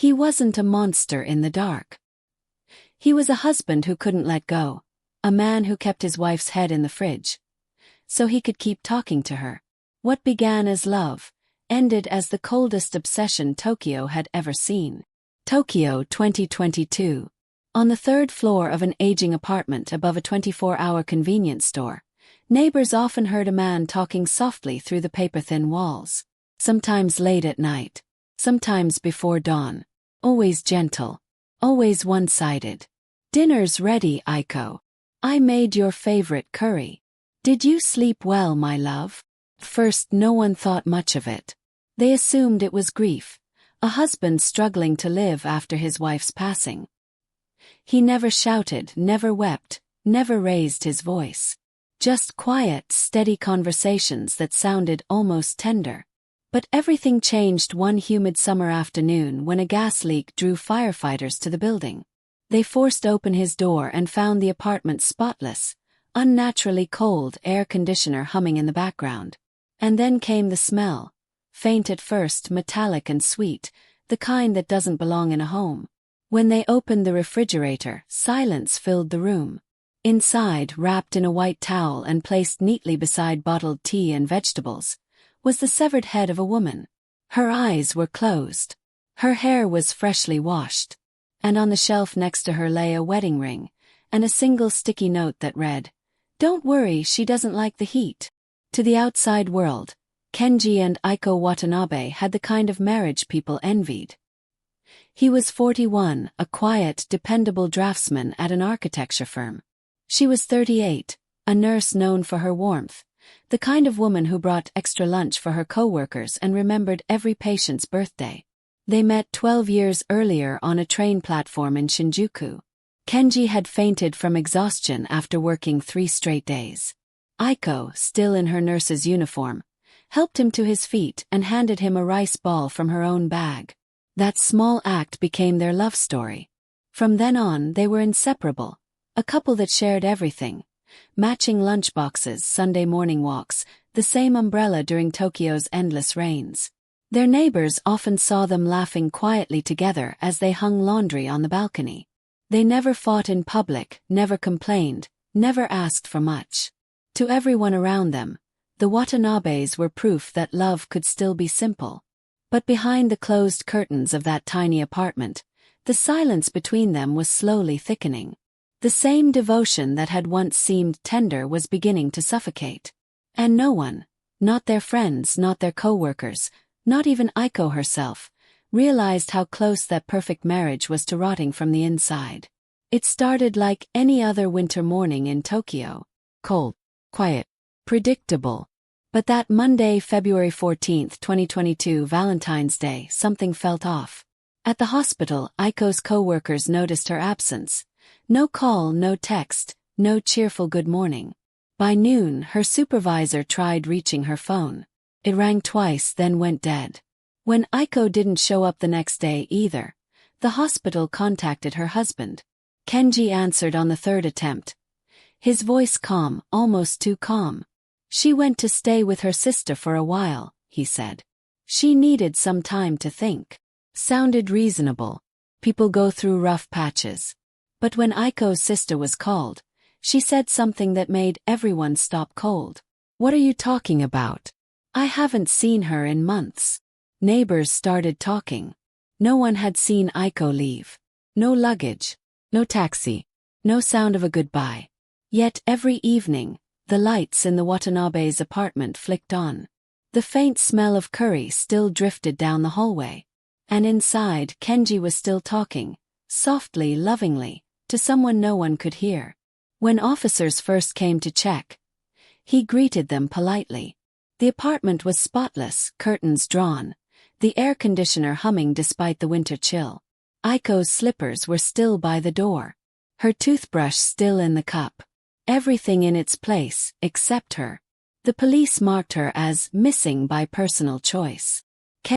He wasn't a monster in the dark. He was a husband who couldn't let go, a man who kept his wife's head in the fridge, so he could keep talking to her. What began as love ended as the coldest obsession Tokyo had ever seen. Tokyo 2022. On the third floor of an aging apartment above a 24-hour convenience store, neighbors often heard a man talking softly through the paper-thin walls. Sometimes late at night, sometimes before dawn. Always gentle, always one-sided. "Dinner's ready, Aiko. I made your favorite curry. Did you sleep well, my love?" First, no one thought much of it. They assumed it was grief, a husband struggling to live after his wife's passing. He never shouted, never wept, never raised his voice. Just quiet, steady conversations that sounded almost tender. But everything changed one humid summer afternoon when a gas leak drew firefighters to the building. They forced open his door and found the apartment spotless, unnaturally cold air conditioner humming in the background. And then came the smell, faint at first, metallic and sweet, the kind that doesn't belong in a home. When they opened the refrigerator, silence filled the room. Inside, wrapped in a white towel and placed neatly beside bottled tea and vegetables, was the severed head of a woman. Her eyes were closed. Her hair was freshly washed. And on the shelf next to her lay a wedding ring, and a single sticky note that read, "Don't worry, she doesn't like the heat." To the outside world, Kenji and Aiko Watanabe had the kind of marriage people envied. He was 41, a quiet, dependable draftsman at an architecture firm. She was 38, a nurse known for her warmth, the kind of woman who brought extra lunch for her coworkers and remembered every patient's birthday. They met 12 years earlier on a train platform in Shinjuku. Kenji had fainted from exhaustion after working 3 straight days. Aiko, still in her nurse's uniform, helped him to his feet and handed him a rice ball from her own bag. That small act became their love story. From then on, they were inseparable, a couple that shared everything. Matching lunchboxes, Sunday morning walks, the same umbrella during Tokyo's endless rains. Their neighbors often saw them laughing quietly together as they hung laundry on the balcony. They never fought in public, never complained, never asked for much. To everyone around them, the Watanabes were proof that love could still be simple. But behind the closed curtains of that tiny apartment, the silence between them was slowly thickening. The same devotion that had once seemed tender was beginning to suffocate. And no one, not their friends, not their coworkers, not even Aiko herself, realized how close that perfect marriage was to rotting from the inside. It started like any other winter morning in Tokyo. Cold, quiet, predictable. But that Monday, February 14, 2022, Valentine's Day, something felt off. At the hospital, Aiko's coworkers noticed her absence. No call, no text, no cheerful good morning. By noon, her supervisor tried reaching her phone. It rang twice, then went dead. When Aiko didn't show up the next day either, the hospital contacted her husband. Kenji answered on the third attempt. His voice calm, almost too calm. "She went to stay with her sister for a while," he said. "She needed some time to think." Sounded reasonable. People go through rough patches. But when Aiko's sister was called, she said something that made everyone stop cold. "What are you talking about? I haven't seen her in months." Neighbors started talking. No one had seen Aiko leave. No luggage. No taxi. No sound of a goodbye. Yet every evening, the lights in the Watanabe's apartment flicked on. The faint smell of curry still drifted down the hallway. And inside, Kenji was still talking, softly, lovingly, to someone no one could hear. When officers first came to check, he greeted them politely. The apartment was spotless, curtains drawn, the air conditioner humming despite the winter chill. Aiko's slippers were still by the door. Her toothbrush still in the cup. Everything in its place, except her. The police marked her as missing by personal choice.